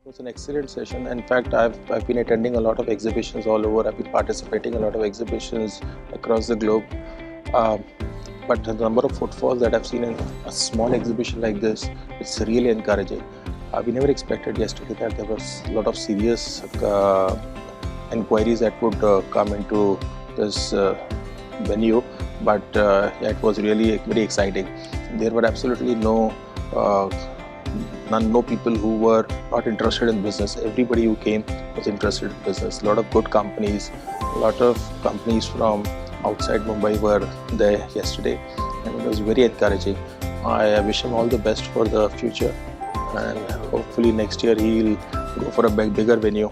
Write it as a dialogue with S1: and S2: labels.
S1: It was an excellent session. In fact, I've been attending a lot of exhibitions all over. I've been participating in a lot of exhibitions across the globe. Uh, but the number of footfalls that I've seen in a small exhibition like this, it's really encouraging. We never expected yesterday that there was a lot of serious inquiries that would come into this venue, but yeah, it was really very exciting. There were absolutely no people who were not interested in business. Everybody who came was interested in business. A lot of good companies, a lot of companies from outside Mumbai were there yesterday, and it was very encouraging. I wish him all the best for the future, and hopefully next year he'll go for a bigger venue.